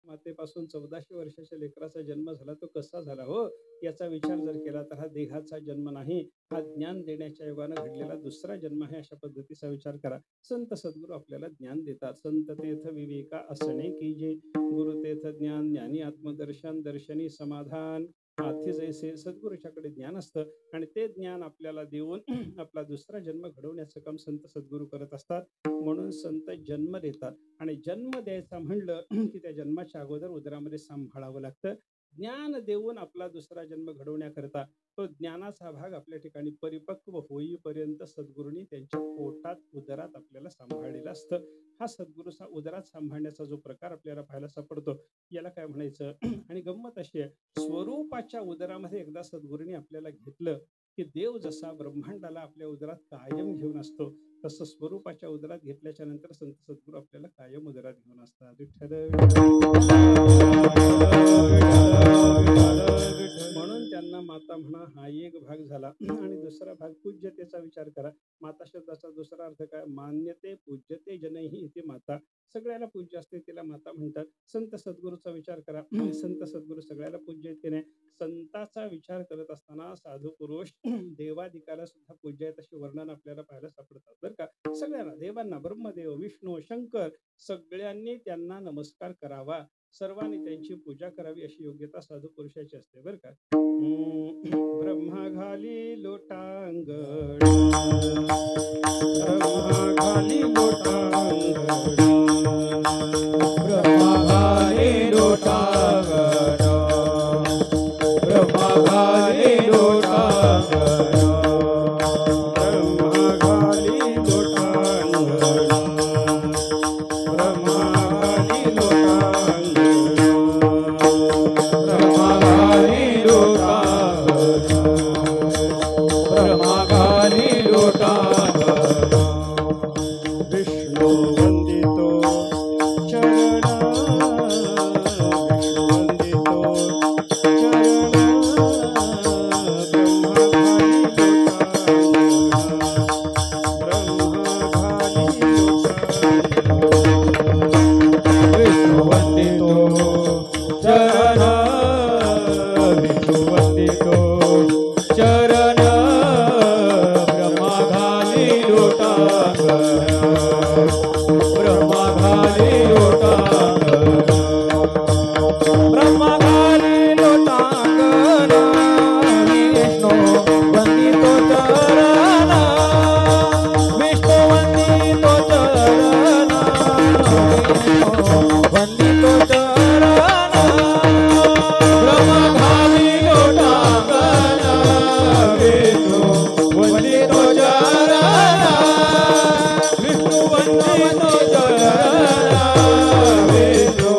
मातेपासून 1400 वर्षाच्या लेकराचा जन्म झाला, तो कसा झाला हो, याचा विचार जर केला तर हा देहाचा जन्म नाही, हा ज्ञान देण्याच्या योगानं घडलेला दुसरा जन्म आहे, अशा पद्धतीचा विचार करा. संत सद्गुरू आपल्याला ज्ञान देतात. संत तेथ विवेका असणे की जे, गुरु तेथ ज्ञान ज्ञानी आत्मदर्शन, दर्शनी समाधान. हाती जैसे सद्गुरूच्याकडे ज्ञान असतं आणि ते ज्ञान आपल्याला देऊन आपला दुसरा जन्म घडवण्याचं काम संत सद्गुरू करत असतात. म्हणून संत जन्म देतात आणि जन्म द्यायचा म्हणलं की त्या जन्माच्या अगोदर उदरामध्ये सांभाळावं लागतं. ज्ञान देऊन आपला दुसरा जन्म घडवण्याकरता तो ज्ञानाचा भाग आपल्या ठिकाणी परिपक्व होईपर्यंत सद्गुरूंनी त्यांच्या पोटात उदरात आपल्याला सांभाळलेलं असतं. हा सद्गुरूचा उदरात सांभाळण्याचा जो प्रकार आपल्याला पाहायला सापडतो, याला काय म्हणायचं. आणि गंमत अशी आहे, स्वरूपाच्या उदरामध्ये एकदा सद्गुरूंनी आपल्याला घेतलं की देव जसा ब्रह्मांडाला आपल्या उदरात कायम घेऊन असतो, तसं स्वरूपाच्या उदरात घेतल्याच्या नंतर संत सद्गुरू आपल्याला कायम उदरात घेऊन असतात. म्हणून त्यांना माता म्हणा, हा एक भाग झाला. आणि दुसरा भाग पूज्यतेचा विचार करा. माता शब्दाचा दुसरा अर्थ काय, मान्यते पूज्यते जनही इथे माता. सगळ्याला पूज्य असते तिला माता म्हणतात. संत सद्गुरूचा विचार करा. संत सद्गुरू सगळ्याला पूज्य आहेत की नाही. संताचा विचार करत असताना साधू पुरुष देवादिकाला सुद्धा पूज्य आहेत असे वर्णन आपल्याला पाहायला सापडतात बरं का. सगळ्यांना, देवांना, ब्रह्मदेव, विष्णू, शंकर, सगळ्यांनी त्यांना नमस्कार करावा, सर्वांनी त्यांची पूजा करावी अशी योग्यता साधू पुरुषाची असते बरं का. ब्रह्मा घाली लोटांगण, ब्रह्मा घाली लोटांगण, ब्रह्मा घाली लोटांगण, ब्रह्मा घाली लोटांगण, ब्रह्मा घाली लोटांगण, ब्रह्मा घाली लोटांगण, ब्रह्मा घाली लोटांगण, ब्रह्मा घाली लोटांगण. विष्णू वंदितो चरण, विष्णू वंदितो चरण, ब्रह्मा घाली लोटांगण, ब्रह्मा घाली लोटांगण. विष्णू वंदितो चरण, विष्णू वंदितो चरण, ब्रह्मा घाली लोटांगण, ब्रह्मा घाली लोटांगण, ब्रह्मा घाली लोटांगण. विष्णू वंदितो चरण, विष्णू वंदितो चरण, वंदितो चरण, ब्रह्मा घाली लोटांगण, विष्णू वंदितो चरण, विष्णू वंदितो चरण, विष्णू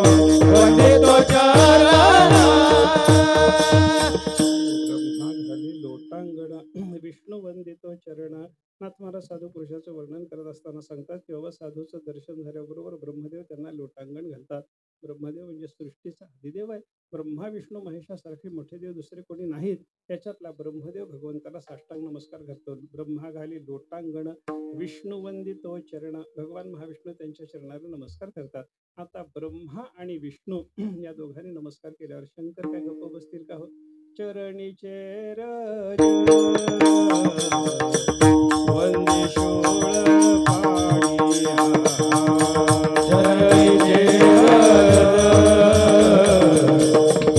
वंदितो चरण. ब्रह्मा घाली लोटांगण, विष्णू वंदितो चरण. नाथ महाराज साधू पुरुषाचं वर्णन करत असताना सांगतात की बाबा साधूचं दर्शन झाल्याबरोबर ब्रह्मदेव त्यांना लोटांगण घालतात. ब्रह्मदेव म्हणजे सृष्टीचा आदिदेव आहे. ब्रह्मा विष्णू महेशासारखे मोठे देव दुसरे कोणी नाहीत. त्याच्यातला ब्रह्मदेव भगवंताला साष्टांग नमस्कार करतो. ब्रह्मा घाली लोटांगण, विष्णू वंदितो चरण. भगवान महाविष्णू त्यांच्या चरणाला नमस्कार करतात. आता ब्रह्मा आणि विष्णू या दोघांनी नमस्कार केल्यावर शंकर काय गप्प बसतील का हो. चरणीचे रज वंदे शोळ पाडिया, चरणीचे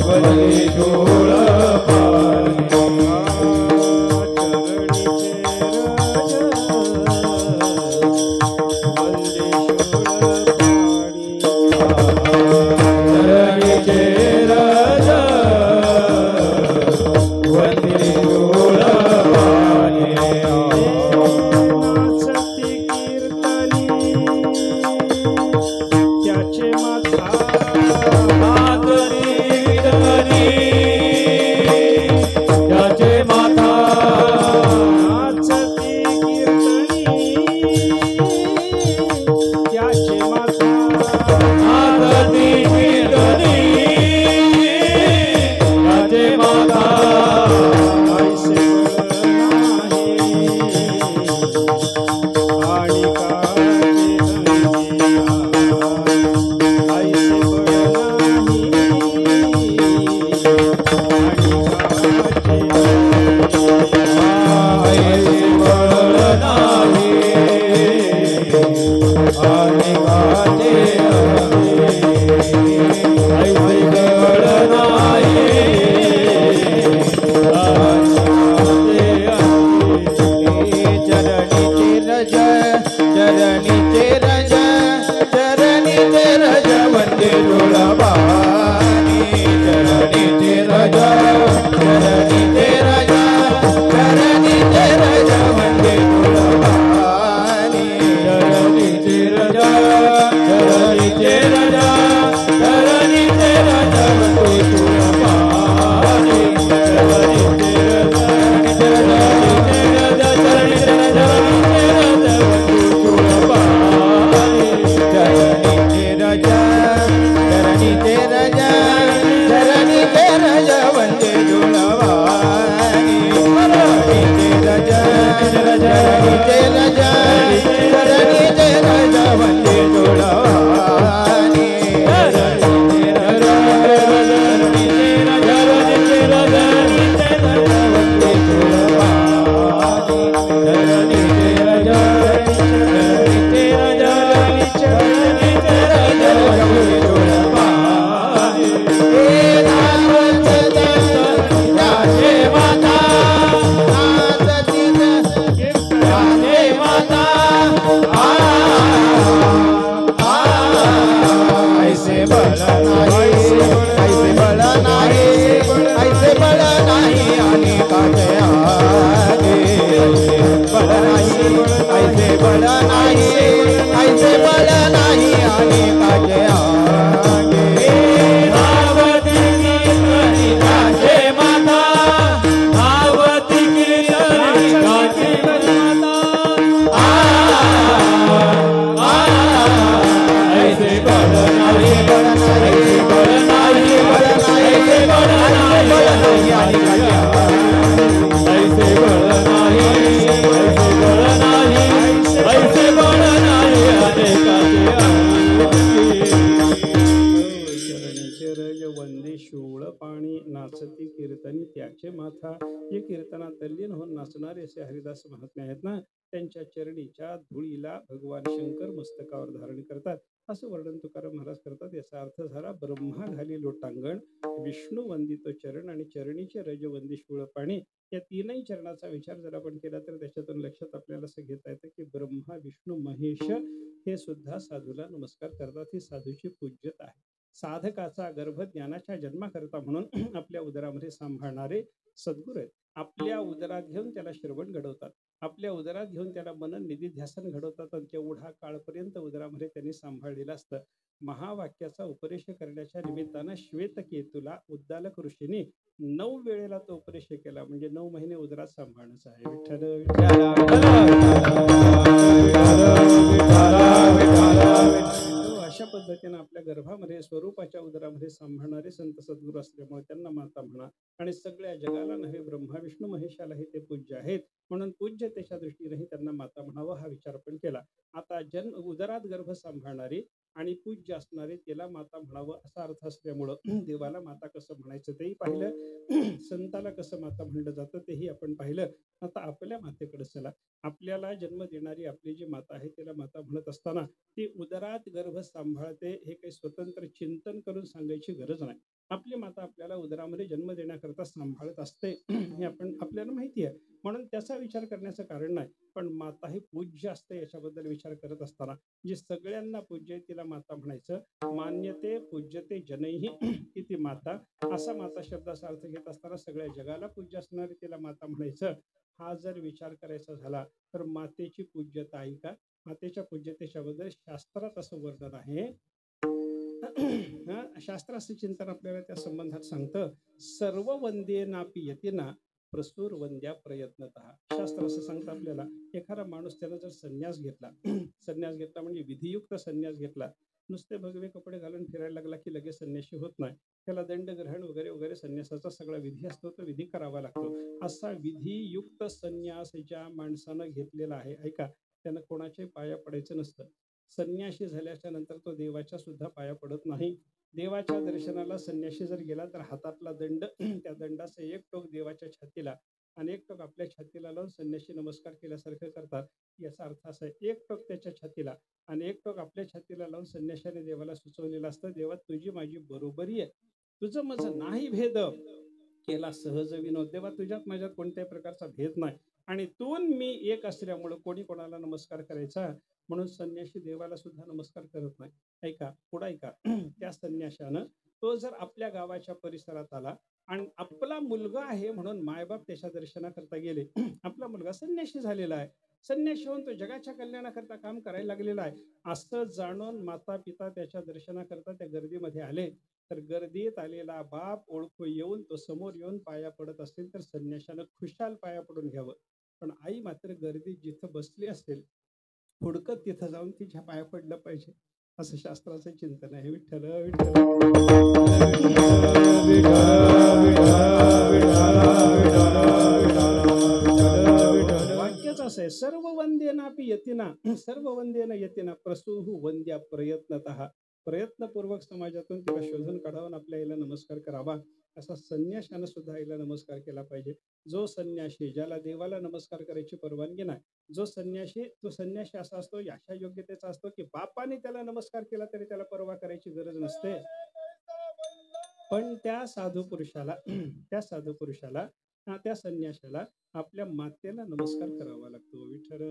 वंदे शोळ पाडिया, चरणीचे रज वंदे शोळ पाडिया. चरणीचे रज वंदे शोळ पाडिया. नाचती कीर्तनी तुळबानी चरणीचे राजा चरणीचे राजा चरणीचे राजा म्हणजे तुळबानी चरणीचे राजा चरणीचे राजा चरणीचे राजा म्हणजे तुळबानी चरणीचे राजा चरणीचे राजा चरणीचे राजा चरणीचे राजा चरणीचे राजा चरणीचे राजा म्हणजे तुळबानी चरणीचे राजा चरणीचे राजा चरणीचे राजा म्हणजे तुळबानी चरणीचे राजा चरणीचे राजा चरणीचे राजा म्हणजे तुळबानी चरणीचे राजा चरणीचे राजा चरणीचे राजा म्हणजे तुळबानी हे नाच त्याचे माता नाचती त्याचे माता ऐसे बळ नाही ऐसे बळ नाही ऐसे बळ नाही आणि काटे आगे बळ नाही ऐसे बळ नाही ऐसे बळ नाही आणि काटे आगे धावती कीर्तनी काचे माता धावती कीर्तनी काचे माता ऐसे बळ नाही बळ नाही बळ नाही बळ नाही ऐसे बळ नाही बळ नाही आणि काटे ऐसे बळ नाही ऐसे बळ नाही ऐसे बळ नाही आणि चरणीचे रज वंदे शोळ पाणी नाचती कीर्तनी त्याचे माथा. जे कीर्तनात तल्लीन होऊन नाचणारे असे हरिदास महात्मे आहेत ना, त्यांच्या चरणीच्या धुळीला भगवान शंकर मस्तकावर धारण करतात असं वर्णन तुकाराम महाराज करतात. याचा अर्थ झाला ब्रह्मा घाली लोटांगण, विष्णू वंदित चरण आणि चरणीचे रज वंदे शूळ पाणी. या तीनही चरणाचा विचार जर आपण केला तर त्याच्यातून लक्षात आपल्याला असं घेता येतं की ब्रह्मा विष्णू महेश हे सुद्धा साधूला नमस्कार करतात. ही साधूची पूज्यता आहे. साधकाचा गर्भ ज्ञानाच्या जन्माकरता म्हणून आपल्या उदरामध्ये सांभाळणारे सद्गुरू आहेत. आपल्या उदरात घेऊन त्याला श्रवण घडवतात, आपल्या उदरात घेऊन त्याला मनन निधी ध्यासन घडवतात आणि तेवढा काळपर्यंत उदरामध्ये त्यांनी सांभाळलेलं असतं. महावाक्याचा उपदेश करण्याच्या निमित्तानं श्वेतकेतूला उद्दालक ऋषींनी 9 वेळेला तो उपदेश केला. म्हणजे 9 महिने उदरात सांभाळण्याचा आहे. विठ्ठल अशा पद्धतीने आपल्या गर्भामध्ये स्वरूपाच्या उदरामध्ये सांभाळणारे संत सद्गुरू असल्यामुळे त्यांना माता म्हणा. आणि सगळ्या जगाला नव्हे ब्रह्मा विष्णू महेशालाही ते पूज्य आहेत म्हणून पूज्यतेच्या दृष्टीनेही त्यांना माता म्हणावं हा विचार पण केला. आता जन्म उदरात गर्भ सांभाळणारी आणि पूज्य असणारे त्याला माता म्हणावं असा अर्थ असल्यामुळं देवाला माता कसं म्हणायचं तेही पाहिलं, संताला कसं माता म्हणलं जातं तेही आपण पाहिलं. आता आपल्या मातेकडे चला. आपल्याला जन्म देणारी आपली जी माता आहे त्याला माता म्हणत असताना ती उदरात गर्भ सांभाळते हे काही स्वतंत्र चिंतन करून सांगायची गरज नाही. आपली माता आपल्याला उदरामध्ये जन्म देण्याकरता सांभाळत असते हे आपल्याला माहिती आहे म्हणून त्याचा विचार करण्याचं कारण नाही. पण माता ही पूज्य असते याच्याबद्दल विचार करत असताना जी सगळ्यांना पूज्य आहे तिला माता म्हणायचं. मान्यते पूज्यते जनैही किती माता असा माता शब्दाचा अर्थ घेत असताना सगळ्या जगाला पूज्य असणारी तिला माता म्हणायचं. हा जर विचार करायचा झाला तर मातेची पूज्यता आहे का? मातेच्या पूज्यतेच्या बद्दल शास्त्रात असं वर्णन आहे. शास्त्र असं चिंतन आपल्याला त्या संबंधात सांगतं. सर्व वंदे नापी यतीना प्रसूर वंद्या प्रयत्नतः. शास्त्र असं सांगतं आपल्याला एखादा माणूस त्यानं जर संन्यास घेतला संन्यास घेतला म्हणजे विधियुक्त संन्यास घेतला, नुसते भगवे कपडे घालून फिरायला लागला की लगेच संन्यासी होत नाही. त्याला दंडग्रहण वगैरे वगैरे संन्यासाचा सगळा विधी असतो तो विधी करावा लागतो. असा विधियुक्त संन्यास ज्या माणसानं घेतलेला आहे ऐका, त्यानं कोणाच्याही पाया पडायचं नसतं. संन्याशी झाल्याच्या नंतर तो देवाच्या सुद्धा पाया पडत नाही. देवाच्या दर्शनाला संन्याशी जर गेला तर हातातला दंड त्या दंडाचं एक टोक देवाच्या छातीला आणि एक टोक आपल्या छातीला लावून संन्याशी नमस्कार केल्यासारखं करतात. याचा अर्थ असा आहे, एक टोक त्याच्या छातीला आणि एक टोक आपल्या छातीला लावून संन्याशाने देवाला सुचवलेलं असतं. देवा तुझी माझी बरोबरी आहे, तुझं माझं नाही भेद केला सहज विनोद. देवा तुझ्यात माझ्यात कोणत्याही प्रकारचा भेद नाही आणि तून मी एक असल्यामुळं कोणी कोणाला नमस्कार करायचा, म्हणून संन्याशी देवाला सुद्धा नमस्कार करत नाही. ऐका पुढं ऐका. त्या संन्याशानं तो जर आपल्या गावाच्या परिसरात आला आणि आपला मुलगा आहे म्हणून मायबाप त्याच्या दर्शनाकरता गेले. आपला मुलगा संन्याशी झालेला आहे, संन्याशी होऊन तो जगाच्या कल्याणाकरता काम करायला लागलेला आहे, असं जाणून माता पिता त्याच्या दर्शनाकरता त्या गर्दीमध्ये आले, तर गर्दीत आलेला बाप ओळखू येऊन तो समोर येऊन पाया पडत असेल तर संन्याशानं खुशाल पाया पडून घ्यावं. पण आई मात्र गर्दीत जिथं बसली असेल हुडकत तिथं जाऊन तिच्या पाया पडलं पाहिजे, असं शास्त्राचं चिंतन आहे. विठ्ठल वाक्यच असं आहे, सर्व वंदेनापि यतीना, सर्व वंदेन यतीना प्रसूहु वंद्या प्रयत्नतः. प्रयत्नपूर्वक समाजातून तिला शोधून काढावून आपल्या आईला नमस्कार करावा, असा संन्याशानं सुद्धा आईला नमस्कार केला पाहिजे. जो संन्याशी ज्याला देवाला नमस्कार करायची परवानगी नाही, जो संन्याशी असा असतो, अशा योग्यतेचा असतो की बापाने त्याला नमस्कार केला तरी त्याला परवा करायची गरज नसते. पण त्या साधू पुरुषाला त्या संन्याशाला आपल्या मातेला नमस्कार करावा लागतो. विठ्ठल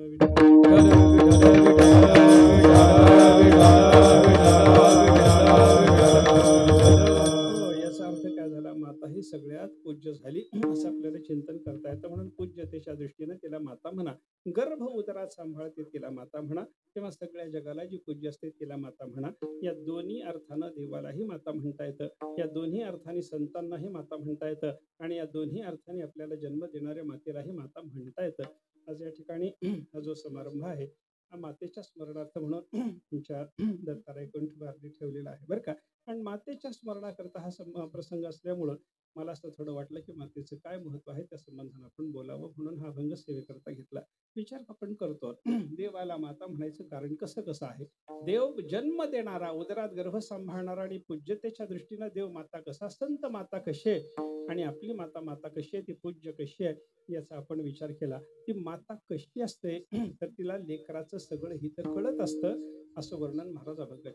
याचा अर्थ काय झाला, माता ही सगळ्यात पूज्य झाली असं आपल्याला चिंतन करता येतं. म्हणून पूज्यतेच्या दृष्टीने तिला माता म्हणा, गर्भ उदरात सांभाळते तिला माता म्हणा, तेव्हा सगळ्या जगाला जी पूज्य असते तिला माता म्हणा. या दोन्ही अर्थानं देवालाही माता म्हणता येतं, या दोन्ही अर्थाने संतांनाही माता म्हणता येतं, आणि या दोन्ही अर्थाने आपल्याला जन्म देणाऱ्या मातेलाही माता म्हणता येतं. आज या ठिकाणी हा जो समारंभ आहे हा मातेच्या स्मरणार्थ म्हणून तुमच्या दत्ताराय कंठ भारती ठेवलेला आहे बरं का. आणि मातेच्या स्मरणाकरता हा प्रसंग असल्यामुळं मला असं थोडं वाटलं की मातेचं काय महत्व आहे त्या संबंधानं आपण बोलावं, म्हणून हा अभंग सेवेकरता घेतला. विचार आपण करतो देवाला माता म्हणायचं कारण कसं आहे. देव जन्म देणारा, उदरात गर्भ सांभाळणारा आणि पूज्यतेच्या दृष्टीनं देव माता कसा, संत माता कशी आहे आणि आपली माता कशी आहे, ती पूज्य कशी आहे याचा आपण विचार केला. ती माता कशी असते तर तिला लेकराचं सगळं हित कळत असतं, असं वर्णन महाराज अभंगाचे.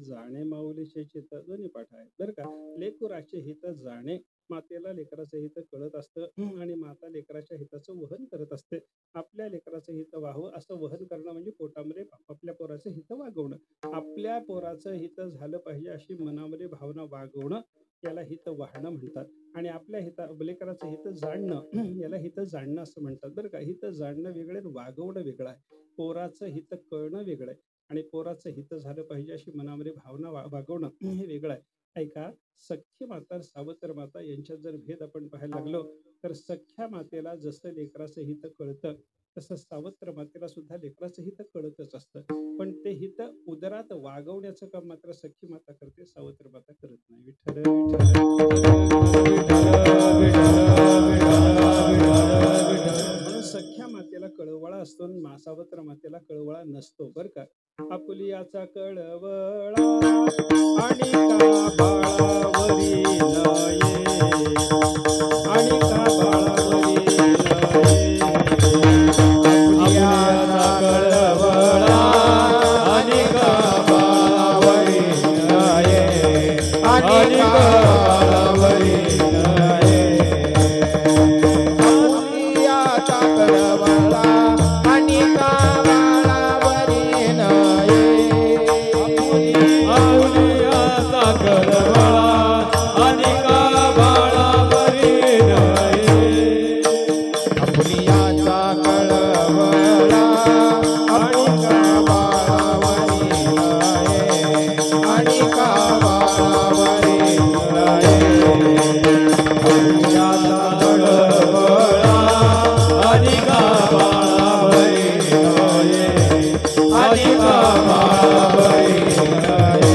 जाणे माऊलीचे चित्त, दोन्ही पाठ आहेत बरं का. लेकुराचे हित जाणे, मातेला लेकराचं हित कळत असतं आणि माता लेकराच्या हिताचं वहन करत असते. आपल्या लेकराचं हित व्हावं असं वहन करणं म्हणजे पोटामध्ये आपल्या पोराचं हित वागवणं. आपल्या पोराचं हित झालं पाहिजे अशी मनामध्ये भावना वागवणं याला हित वाहणं म्हणतात. आणि आपल्या लेकराचं हित जाणणं याला हित जाणणं असं म्हणतात बरं का. हित जाणणं वेगळं, वागवणं वेगळं आहे. पोराचं हित कळणं वेगळं आहे आणि पोराचं हित झालं पाहिजे अशी मनामध्ये भावना बागवणं हे वेगळं आहे. ऐका, सख्खी माता आणि सावत्र माता यांच्यात जर भेद आपण पाहायला लागलो तर सख्ख्या मातेला जसं लेकराचं हित कळतं तसं सावत्र मातेला सुद्धा लेकराचं हित कळतच असतं. पण ते हित उदरात वागवण्याचं काम मात्र सख्खी माता करते, सावत्र माता करत नाही. विठ्ठल म्हणून सख्ख्या मातेला कळवळा असतो आणि सावत्र मातेला कळवळा नसतो बरं का. आपुलियाचा कळवळा आणि का बाळावरी नये, आणि का बाळावरी नये. आपुलियाचा कळवळा आणि का बाळावरी नये, आणि का बाळावरी नये. आपुलियाचा कळवळा आणि का बाळावरी नये. आपुलियाचा कळवळा आणि का बाळावरी नये. आपुलियाचा कळवळा आणि का बाळावरी नये, आणि का बाळावरी नये. आपुलियाचा कळवळा आणि का बाळावरी नये, आणि का बाळावरी नये.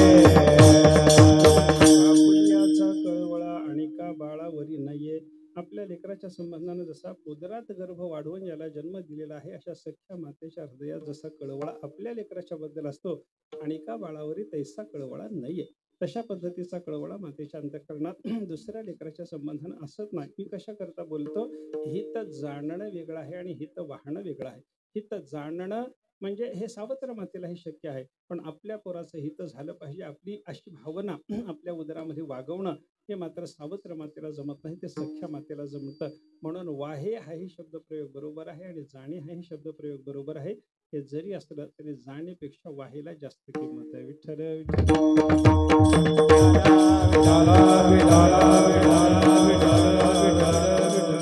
आपुलियाचा कळवळा आणि का बाळावरी नये. आपल्या लेकराच्या संबंधानं जसा उदरात गर्भ वाढवून याला जन्म दिलेला आहे अशा सख्ख्या मातेच्या हृदयात जसा कळवळा आपल्या लेकराच्या बद्दल असतो आणि का बाळावरी तैसा कळवळा नाहीये, तशा पद्धतीचा कळवळा मातेच्या अंतःकरणात दुसऱ्या लेकराच्या संबंधानं असत नाही. मी कशा करता बोलतो, हित जाणणं वेगळं आहे आणि हित वाहणं वेगळं आहे. हित जाणणं म्हणजे हे सावत्र मातेलाही शक्य आहे, पण आपल्या पोराचं हित झालं पाहिजे अशी भावना आपल्या उदरामध्ये वागवणं हे मात्र सावत्र मातेला जमत नाही, ते सख्ख्या मातेला जमतं. म्हणून वाहे हाही शब्दप्रयोग बरोबर आहे आणि जाणे हाही शब्दप्रयोग बरोबर आहे. हे जरी असलं तरी जाणेपेक्षा वाहेला जास्त किंमत आहे. विठ्ठल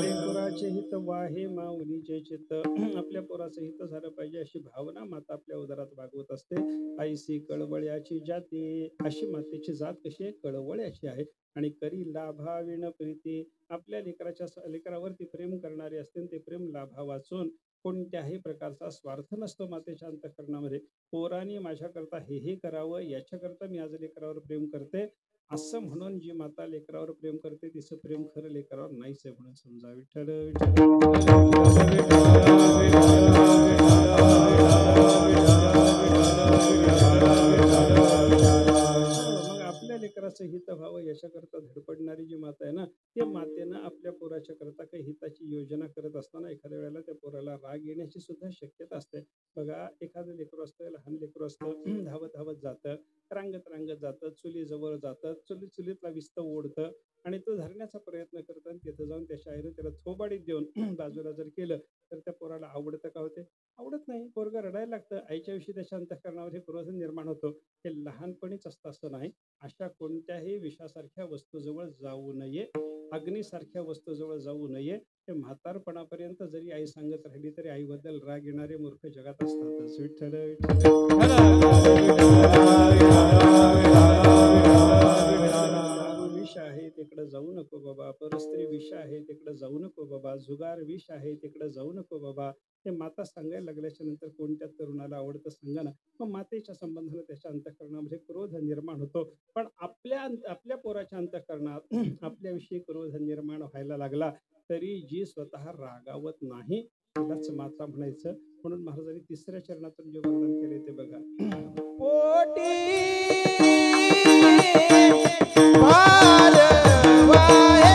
लेकराचे हित वाहे माऊलीचे चित्त. आपल्या पोराचं हित झालं पाहिजे अशी भावना माता आपल्या उदरात वागवत असते. आईसी कळवळ्याची जाती, अशी मातेची जात कशी आहे, कळवळ्याची आहे. आणि करी लाभाविण प्रीती, आपल्या लेकरावरती प्रेम करणारे असते, ते प्रेम लाभा वाचून कोणत्याही प्रकारचा स्वार्थ नसतो मातेच्या अंतःकरणामध्ये. पोराने माझ्याकरता हे करावं, याच्याकरता मी आज लेकरावर प्रेम करते असं म्हणून जी माता लेकरावर प्रेम करते तिचं प्रेम खरं लेकरावर नाहीच आहे म्हणून समजा. विठ्ठल मग आपल्या लेकराचं हित व्हावं याच्याकरता धडपडणारी जी माता आहे ना, त्या मातेनं आपल्या पोराच्या करता काही हिताची योजना करत असताना एखाद्या वेळेला त्या पोराला राग येण्याची सुद्धा शक्यता असते. बघा, एखादं लेकरू असतं, लहान लेकरू असतं, धावत धावत जातं, रांगत रांगत जातं, चुलीजवळ जातं, चुलीतला विस्त ओढतं आणि तो धरण्याचा प्रयत्न करतं आणि तिथं जाऊन त्याच्या आईनं त्याला थोबाडीत देऊन बाजूला जर केलं तर त्या पोराला आवडतं का होते? आवडत नाही. पोरगा रडायला लागतं. आईच्या विषयी त्याच्या अंतःकरणावर क्रोध निर्माण होतो. हे लहानपणीच असतं असं नाही. अशा कोणत्याही विषासारख्या वस्तूजवळ जाऊ नये, अग्नीसारख्या वस्तूजवळ जाऊ नये. ते म्हातारपणापर्यंत जरी आई सांगत राहिली तरी आईबद्दल राग येणारे मूर्ख जगात असतातच. विठ्ठल विष आहे तिकडे जाऊ नको बाबा, परस्त्री विष आहे तिकडे जाऊ नको बाबा, जुगार विष आहे तिकडे जाऊ नको बाबा. हे माता सांगायला लागल्याच्या नंतर कोणत्या तरुणाला आवडतं सांगा ना. मग मातेच्या संबंधाने त्याच्या अंतःकरणामध्ये क्रोध निर्माण होतो. पण आपल्या पोराच्या अंतःकरणात आपल्याविषयी क्रोध निर्माण व्हायला लागला तरी जी स्वतः रागावत नाही तिलाच माता म्हणायचं. म्हणून महाराजांनी तिसऱ्या चरणातून जे वर्णन केले ते बघा. पोटी भार वाहे,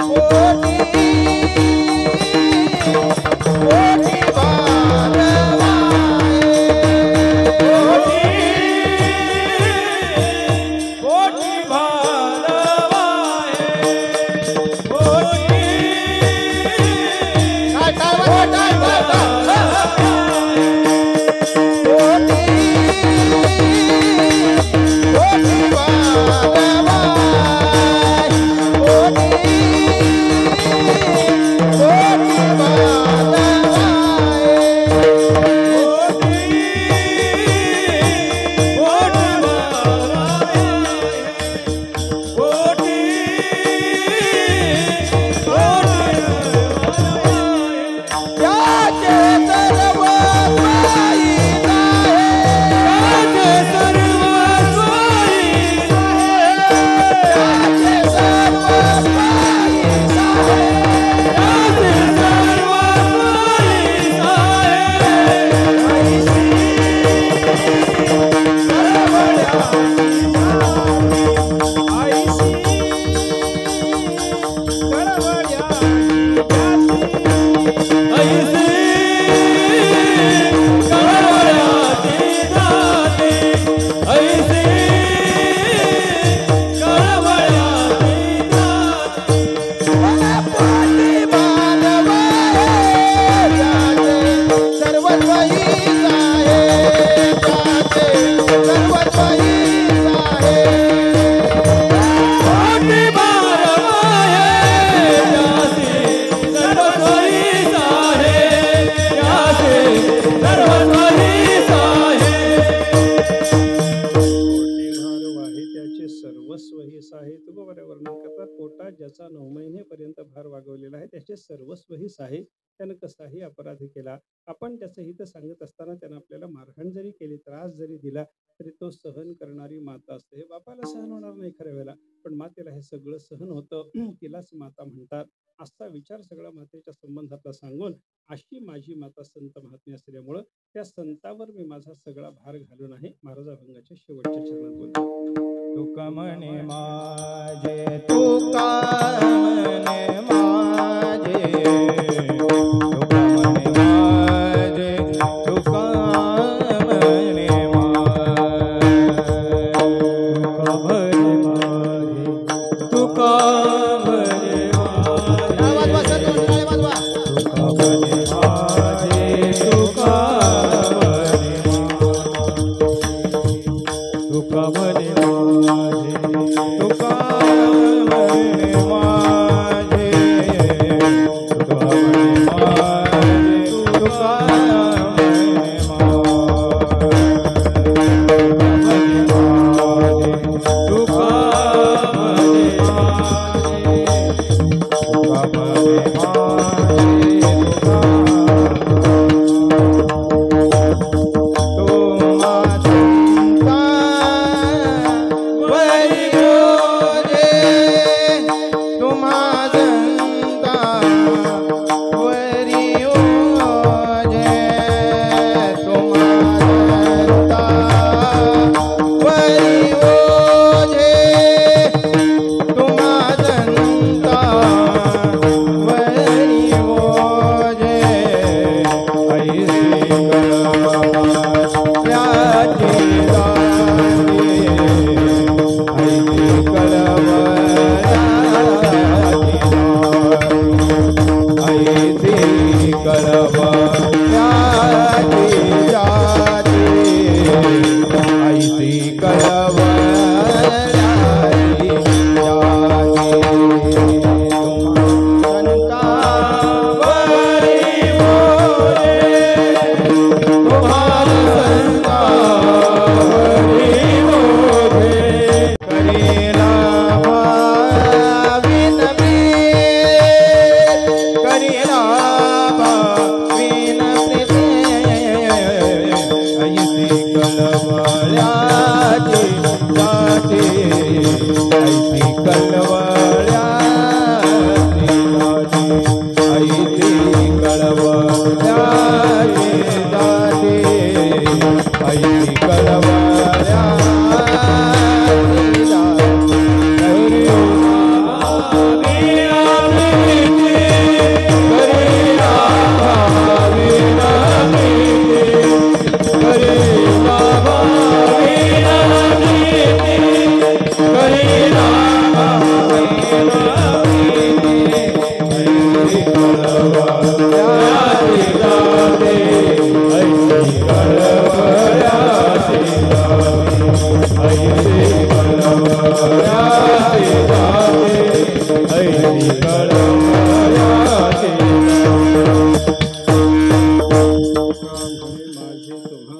पोटी भार वाहे, पोटी भार वाहे, पोटी ज्याचा 9 महिनेपर्यंत भार वागवलेला आहे त्याचे सर्वस्वहीच आहे. त्यानं कसाही अपराध केला, आपण त्याचं हित सांगत असताना त्यानं आपल्याला मारहाण जरी केली, त्रास जरी दिला, तरी तो सहन करणारी माता असते. हे बापाला सहन होणार नाही खऱ्या वेळेला, पण मातेला हे सगळं सहन होतं. तिलाच माता म्हणतात. असा विचार सगळा मातेच्या संबंधातला सांगून, अशी माझी माता संत महात्म्य असल्यामुळं त्या संतावर मी माझा सगळा भार घालून आहे. महाराज अभंगाच्या शेवटच्या चरणात बोलतो. तुका म्हणे माझे तुका म्हणे माझे तुका म्हणे माझे तुका म्हणे माझे तुका म्हणे माझे तुका म्हणे माझे तुका तुका म्हणे तुका म्हणे माझे तुका म्हणे माझे तुका म्हणे माझे तुका म्हणे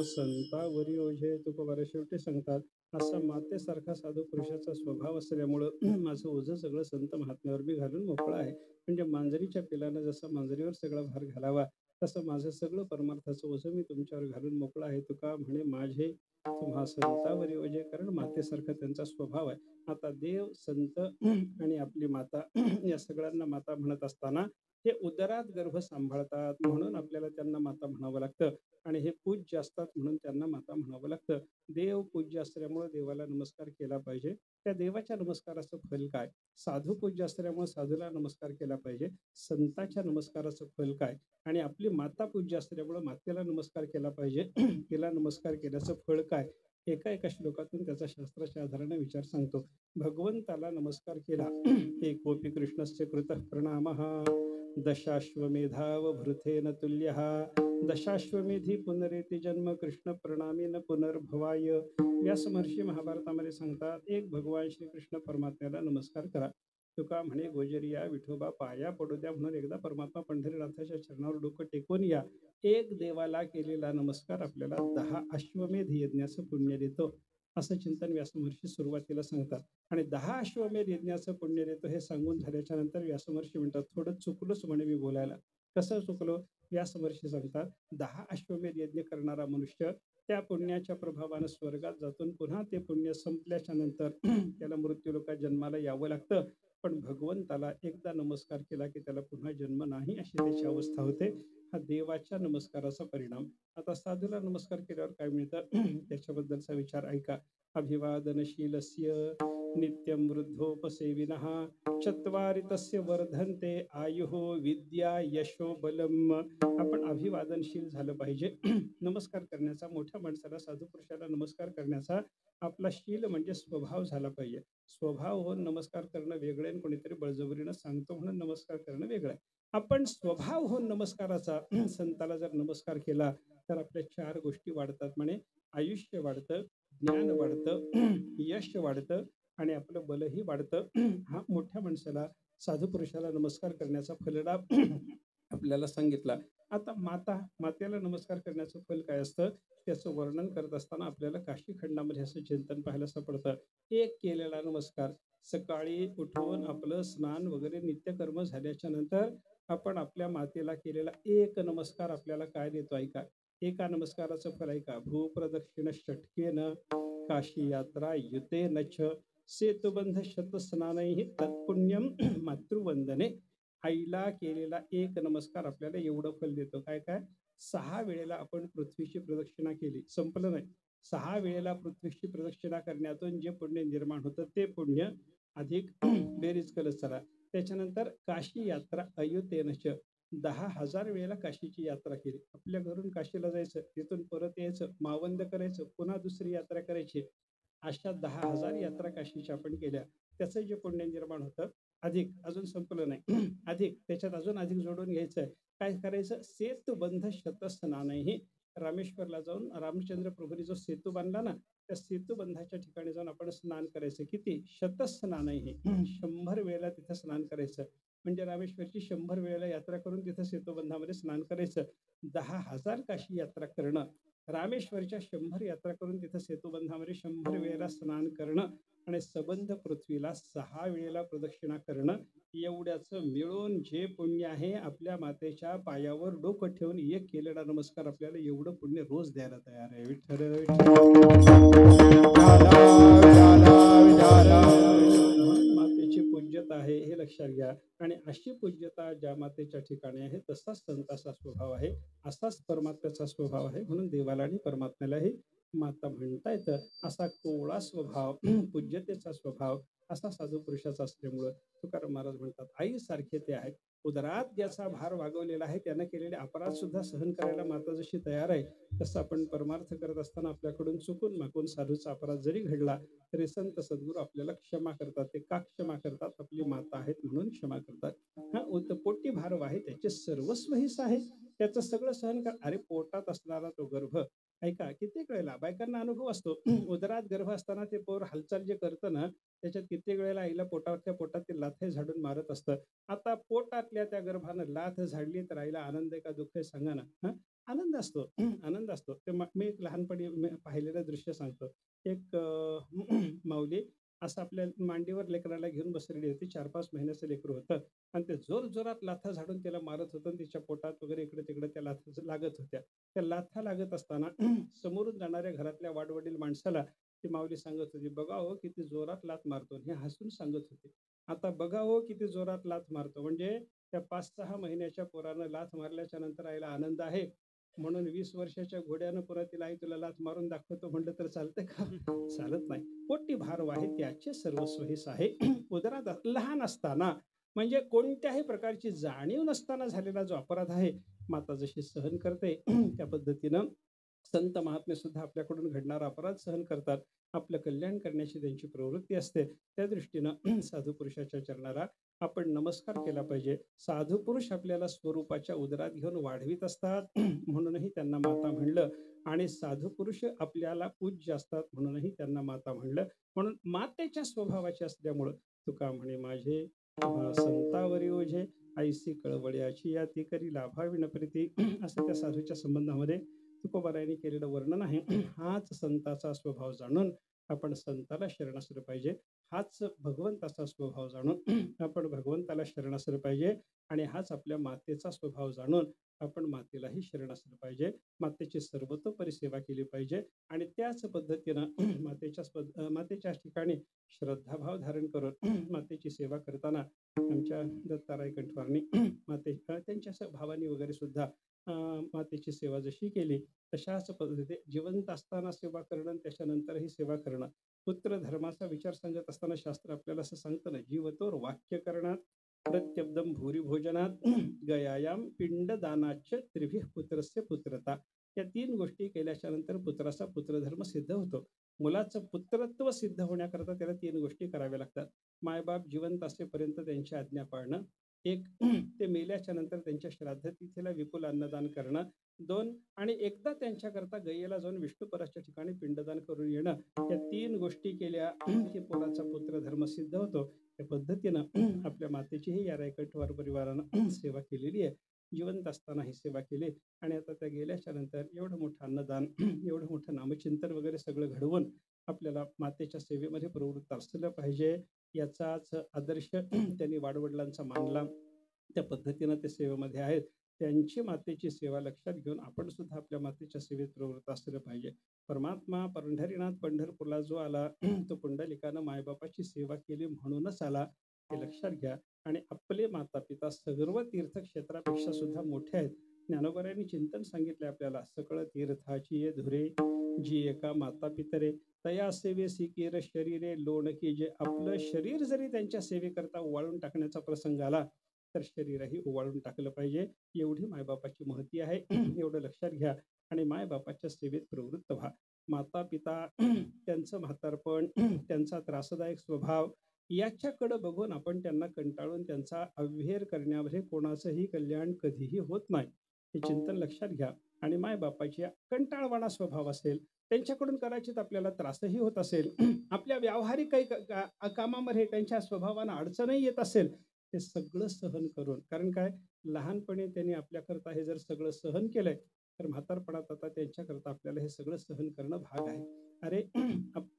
संतावरी ओझे तुकोबारा शेवटी सांगतात. असा मातेसारखा साधू पुरुषाचा स्वभाव असल्यामुळं माझं ओझं सगळं संत महात्म्यावर मी घालून मोकळा आहे. म्हणजे मांजरीच्या पिलानं जसा मांजरीवर सगळा भार घालावा, तसं माझं सगळं परमार्थाचं ओझं मी तुमच्यावर घालून मोकळा आहे. तुका म्हणे माझे तुम्हा संतावरी ओझे, कारण मातेसारखा त्यांचा स्वभाव आहे. आता देव, संत आणि आपली माता या सगळ्यांना माता म्हणत असताना हे उदरात गर्भ सांभाळतात म्हणून आपल्याला त्यांना माता म्हणावं लागतं, आणि हे पूज्य असतात म्हणून त्यांना माता म्हणावं लागतं. देव पूज्य असल्यामुळे देवाला नमस्कार केला पाहिजे. त्या देवाच्या नमस्काराचं फल काय? साधू पूज्य असल्यामुळे साधूला नमस्कार केला पाहिजे. संताच्या नमस्काराचं फल काय? आणि आपली माता पूज्य असल्यामुळे मातेला नमस्कार केला पाहिजे. तिला नमस्कार केल्याचं फळ काय? एका एका श्लोकातून त्याचा शास्त्राच्या आधाराने विचार सांगतो. भगवंताला नमस्कार केला, एक कोपी कृष्णस्य कृतः प्रणामः, दशाश्वमेधाव भृतेन तुल्यः, दशाश्वमेधी पुनरेति जन्म कृष्ण प्रणामी न पुनर्भवाय. व्यास महर्षी महाभारतामध्ये सांगतात, एक भगवान श्रीकृष्ण परमात्म्याला नमस्कार करा. तुका म्हणे गोजरिया विठोबा पाया पडू द्या म्हणून एकदा परमात्मा पंढरीनाथाच्या चरणावर डोकं टेकून या. एक देवाला केलेला नमस्कार आपल्याला 10 अश्वमेध यज्ञाचं पुण्य देतो. असं चिंतन व्यासमहर्षी सुरुवातीला सांगतात. आणि 10 अश्वमेध यज्ञाचं पुण्य देतो हे सांगून झाल्याच्या नंतर व्यासमहर्षी म्हणतात, थोडं चुकलोच म्हणे मी बोलायला. कसं चुकलो? व्यासमहर्षी सांगतात, 10 अश्वमेध यज्ञ करणारा मनुष्य त्या पुण्याच्या प्रभावानं स्वर्गात जातून पुन्हा ते पुण्य संपल्याच्या नंतर त्याला मृत्यूलोकात जन्माला यावं लागतं. पण भगवंताला एकदा नमस्कार केला की त्याला पुन्हा जन्म नाही अशी त्याची अवस्था होते. हा देवाच्या नमस्काराचा परिणाम. आता साधूला नमस्कार केल्यावर काय मिळतं त्याच्याबद्दलचा विचार ऐका. अभिवादनशीलस्य नित्यं वृद्धोपसेविनः चत्वारि तस्य वर्धन्ते आयुः विद्या यशो बलम. आपण अभिवादनशील झालं पाहिजे. नमस्कार करण्याचा, मोठ्या माणसाला, साधू पुरुषाला नमस्कार करण्याचा आपला शील म्हणजे स्वभाव झाला पाहिजे. स्वभाव होऊन नमस्कार करणं वेगळं आणि कोणीतरी बळजबरीनं सांगतो म्हणून नमस्कार करणं वेगळं आहे. आपण स्वभाव होऊन नमस्काराचा संताला जर नमस्कार केला तर आपल्या 4 गोष्टी वाढतात म्हणे. आयुष्य वाढतं, ज्ञान वाढतं, यश वाढतं आणि आपलं बलही वाढतं. हा मोठ्या माणसाला, साधू पुरुषाला नमस्कार करण्याचा फललाभ आपल्याला सांगितला. आता मातेला नमस्कार करण्याचं फल काय असतं त्याचं वर्णन करत असताना आपल्याला काशी खंडामध्ये असं चिंतन पाहायला सापडतं. एक केलेला नमस्कार, सकाळी उठून आपलं स्नान वगैरे नित्यकर्म झाल्याच्या नंतर आपण आपल्या मातेला केलेला एक नमस्कार आपल्याला काय देतो ऐका. एका नमस्काराचं फल ऐका. भूप्रदक्षिण षटकेन काशी यात्रा युतेन च सेतुबंध शतस्नानैः तत्पुण्यम मातृवंदने. आईला केलेला एक नमस्कार आपल्याला एवढं फल देतो. काय काय? 6 वेळेला आपण पृथ्वीची प्रदक्षिणा केली, संपलं नाही. 6 वेळेला पृथ्वीची प्रदक्षिणा करण्यातून जे पुण्य निर्माण होतं ते पुण्य अधिक बेरीज करत चला. त्याच्यानंतर काशी यात्रा अयुतेनच, 10,000 वेळेला काशीची यात्रा केली. आपल्या घरून काशीला जायचं, तिथून परत यायचं, मावंद करायचं, पुन्हा दुसरी यात्रा करायची. अशा 10,000 यात्रा काशीच्या आपण केल्या. त्याचं जे पुण्य निर्माण होतं अधिक, अजून संपलं नाही, अधिक त्याच्यात अजून अधिक जोडून घ्यायचं आहे. काय करायचं? सेतुबंध शतस्नानैः. रामेश्वरला जाऊन रामचंद्र प्रभूंनी जो सेतू बांधला ना, त्या सेतुबंधाच्या ठिकाणी जाऊन आपण स्नान करायचं. किती? शतस्नानैः. 100 वेळेला तिथं स्नान करायचं. म्हणजे रामेश्वरची 100 वेळेला यात्रा करून तिथं सेतुबंधामध्ये स्नान करायचं. 10,000 काशी यात्रा करणं, रामेश्वरच्या 100 यात्रा करून तिथं सेतुबंधामध्ये 100 वेळेला स्नान करणं आणि सबंध पृथ्वीला 6 वेळेला प्रदक्षिणा करणं, एवढ्याचं मिळून जे पुण्य आहे, आपल्या मातेच्या पायावर डोकं ठेवून एक केलेला नमस्कार आपल्याला एवढं पुण्य रोज द्यायला तयार आहे. विठ्ठल म्हणून मातेची पूज्यता आहे हे लक्षात घ्या. आणि अशी पूज्यता ज्या मातेच्या ठिकाणी आहे तसाच संताचा स्वभाव आहे, असाच परमात्म्याचा स्वभाव आहे. म्हणून देवाला आणि परमात्म्यालाही माता म्हणता येतं. असा कोवळा स्वभाव, पूज्यतेचा स्वभाव असा साधू पुरुषाचा असल्यामुळं तुकाराम महाराज म्हणतात, आई सारखे ते आहेत. उदरात ज्याचा भार वागवलेला आहे त्यानं केलेले अपराध सुद्धा सहन करायला माता जशी तयार आहे, तसं आपण परमार्थ करत असताना आपल्याकडून चुकून मागून साधूचा अपराध जरी घडला तरी संत सद्गुरू आपल्याला क्षमा करतात. ते का क्षमा करतात? आपली माता आहेत म्हणून क्षमा करतात. हा पोटी भार आहे, त्याचे सर्वस्व हिस्स आहे, त्याचं सगळं सहन कर. अरे पोटात असणारा तो गर्भ, ऐका, कित्येक वेळेला बायकांना अनुभव असतो. उदरात गर्भ असताना ते पोर हालचाल जे करतं ना, त्याच्यात कित्येक वेळेला आईला पोटातल्या पोटात ते लाथे झाडून मारत असतं. आता पोटातल्या त्या गर्भानं लाथ झाडली तर आईला आनंद आहे का दुःख आहे सांगा ना? हा, आनंद असतो, आनंद असतो. ते मी एक लहानपणी पाहिलेलं दृश्य सांगतो. एक माऊली असं आपल्या मांडीवर लेकराला घेऊन बसलेली होती. 4-5 महिन्याचं लेकरू होतं आणि ते जोर जोरात लाथा झाडून त्याला मारत होतं. तिच्या पोटात वगैरे इकडे तिकडे त्या लाथा लागत होत्या. त्या लाथा लागत असताना समोरून जाणाऱ्या घरातल्या वाडवडील माणसाला ती माऊली सांगत होती, बघा हो किती जोरात लाथ मारतो. हे हसून सांगत होते. आता बघा हो किती जोरात लाथ मारतो, म्हणजे त्या 5-6 महिन्याच्या पोरानं लाथ मारल्याच्या नंतर आईला आनंद आहे म्हणून 20 वर्षाच्या घोड्यानं पुन्हा तिला आई तुला लाथ मारून दाखवतो म्हणलं तर चालतं का? चालत नाही. पोटी भार आहे त्याचे सर्वस्व हिस्स आहे. उदरात लहान असताना म्हणजे कोणत्याही प्रकारची जाणीव नसताना झालेला जो अपराध आहे, माता जशी सहन करते त्या पद्धतीनं संत महात्मे सुद्धा आपल्याकडून घडणारा अपराध सहन करतात. आपलं कल्याण करण्याची त्यांची प्रवृत्ती असते. त्या दृष्टीनं साधू पुरुषाच्या चरणाला आपण नमस्कार केला पाहिजे. साधू पुरुष आपल्याला स्वरूपाच्या उदरात घेऊन वाढवीत असतात म्हणूनही त्यांना माता म्हणलं, आणि साधू पुरुष आपल्याला पूज्य असतात म्हणूनही त्यांना माता म्हणलं. म्हणून मातेच्या स्वभावाचे असल्यामुळं तुका म्हणे माझे संतावरी ओझे, ऐसी कळवळ्याची या ती करी लाभावी न प्रीती, असं त्या साधूच्या संबंधामध्ये तुकोबारायांनी केलेलं वर्णन आहे. हाच संताचा स्वभाव जाणून आपण संताला शरण असलं पाहिजे. हाच भगवंताचा स्वभाव जाणून आपण भगवंताला शरण असलं पाहिजे आणि हाच आपल्या मातेचा स्वभाव जाणून आपण मातेलाही शरण असलं पाहिजे. मातेची सर्वतोपरी सेवा केली पाहिजे आणि त्याच पद्धतीनं मातेच्या ठिकाणी श्रद्धाभाव धारण करून मातेची सेवा करताना आमच्या दत्ताराय कंठवारनी त्यांच्या भावानी वगैरे सुद्धा मातेची सेवा जशी केली तशाच पद्धतीने जिवंत असताना सेवा करणं आणि त्याच्यानंतरही सेवा करणं. पुत्र धर्माचा विचार सांगत असताना शास्त्र आपल्याला असं सांगतं ना, जीवतोर वाक्य करणात प्रत्यब्दम भूरी भोजनात गयायाम पिंडदानाच त्रिभिः पुत्रस्य पुत्रता. या 3 गोष्टी केल्याच्या नंतर पुत्राचा पुत्रधर्म सिद्ध होतो. मुलाचं पुत्रत्व सिद्ध होण्याकरता त्याला 3 गोष्टी कराव्या लागतात. मायबाप जिवंत असेपर्यंत त्यांची आज्ञा पाळणं, 1 ते मेल्याच्या नंतर त्यांच्या श्राद्ध तिथीला विपुल अन्नदान करणं, 2 आणि एकदा त्यांच्याकरता गयेला जाऊन विष्णुपराच्या ठिकाणी पिंडदान करून येणं. या 3 गोष्टी केल्या की पोराचा पुत्रधर्म सिद्ध होतो. त्या पद्धतीनं आपल्या मातेचीही या रायकंठवार परिवारानं सेवा केलेली आहे. जिवंत असताना ही सेवा केली आणि आता त्या गेल्याच्या नंतर एवढं मोठं अन्नदान एवढं मोठं नामचिंतन वगैरे सगळं घडवून आपल्याला मातेच्या सेवेमध्ये प्रवृत्त असलं पाहिजे. याचाच आदर्श त्यांनी वाडवडिलांचा मानला. त्या पद्धतीनं ते सेवेमध्ये आहेत. त्यांची मातेची सेवा लक्षात घेऊन आपण सुद्धा आपल्या मातेच्या सेवेत प्रवृत्त असलं पाहिजे. परमात्मा पंढरीनाथ पंढरपूरला जो आला तो पुंडलिकानं मायबापाची सेवा केली म्हणूनच आला, हे लक्षात घ्या. आणि आपले माता पिता सर्व तीर्थक्षेत्रापेक्षा सुद्धा मोठे आहेत. ज्ञानोबांनी चिंतन सांगितले आपल्याला, सकळ तीर्थाची ये धुरे जी एका माता पितरे तया सेवे सिकेर शरीरे लोणकी. जे आपलं शरीर जरी त्यांच्या सेवेकरता ओवाळून टाकण्याचा प्रसंग आला तर शरीरही ओवाळून टाकलं पाहिजे. एवढी मायबापाची महती आहे, एवढं लक्षात घ्या आणि मायबापाच्या सेवेत प्रवृत्त व्हा. माता पिता त्यांचं म्हातारपण, त्यांचा त्रासदायक स्वभाव याच्याकडं बघून आपण त्यांना कंटाळून त्यांचा अव्हेर करण्यामध्ये कोणाचंही कल्याण कधीही होत नाही, हे चिंतन लक्षात घ्या. आणि मायबापाची कंटाळवाणा स्वभाव असेल, त्यांच्याकडून कदाचित आपल्याला त्रासही होत असेल, आपल्या व्यावहारिक काही कामामध्ये त्यांच्या स्वभावानं अडचणही येत असेल, ते सगळं सहन करून, कारण काय लहानपणी त्यांनी आपल्याकरता हे जर सगळं सहन केलंय तर म्हातारपणात आता त्यांच्याकरता आपल्याला हे सगळं सहन करणं भाग आहे. अरे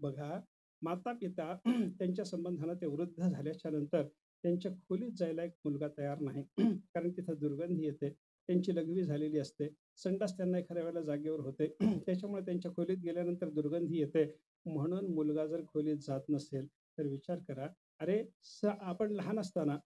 बघा, माता पिता त्यांच्या संबंधानं ते वृद्ध झाल्याच्या नंतर त्यांच्या खोलीत जायला एक मुलगा तयार नाही, कारण तिथं दुर्गंधी येते, त्यांची लघवी झालेली असते, संडास त्यांना एखाद्या वेळेला जागेवर होते, त्याच्यामुळे त्यांच्या खोलीत गेल्यानंतर दुर्गंधी येते. म्हणून मुलगा जर खोलीत जात नसेल तर विचार करा, अरे आपण लहान असताना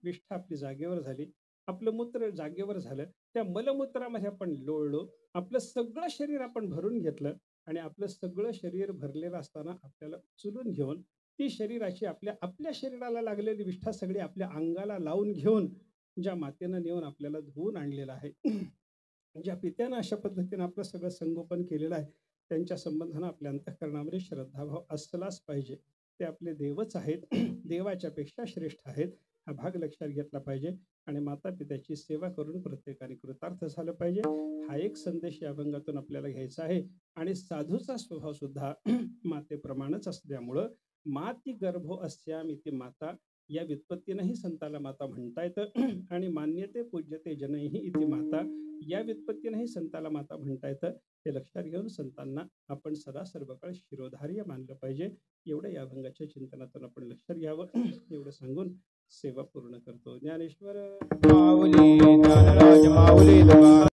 विष्ठा आपली जागेवर झाली, आपलं मूत्र जागेवर झालं, त्या मलमूत्रामध्ये आपण लोळलो, आपलं सगळं शरीर आपण भरून घेतलं आणि आपलं सगळं शरीर भरलेलं असताना आपल्याला उचलून घेऊन ती शरीराची आपल्या शरीराला लागलेली विष्ठा सगळी आपल्या अंगाला लावून घेऊन ज्या मातेनं नेऊन आपल्याला धुवून आणलेलं आहे, ज्या पित्यानं अशा पद्धतीनं आपलं सगळं संगोपन केलेलं आहे, त्यांच्या संबंधानं आपल्या अंतःकरणामध्ये श्रद्धाभाव असलाच पाहिजे. ते आपले देवच आहेत, देवाच्या पेक्षा श्रेष्ठ आहेत, हा भाग लक्षात घेतला पाहिजे. आणि माता पित्याची सेवा करून प्रत्येकाने कृतार्थ झालं पाहिजे. हा एक संदेश या अभंगातून आपल्याला घ्यायचा आहे. आणि साधूचा स्वभाव सुद्धा मातेप्रमाणेच असल्यामुळं माती गर्भो अस्यामिती माता या व्युत्पत्तीनंही संताला माता म्हणता येतं आणि मान्यते पूज्यते जनैही इति माता या व्युत्पत्तीनंही संताला माता म्हणता येतं. हे लक्षात घेऊन संतांना आपण सदा सर्वकाळ शिरोधार्य मानलं पाहिजे. एवढं या अभंगाच्या चिंतनातून आपण लक्षात घ्यावं, एवढं सांगून सेवा पूर्ण करतो. ज्ञानेश्वर माऊली ज्ञानराज माऊली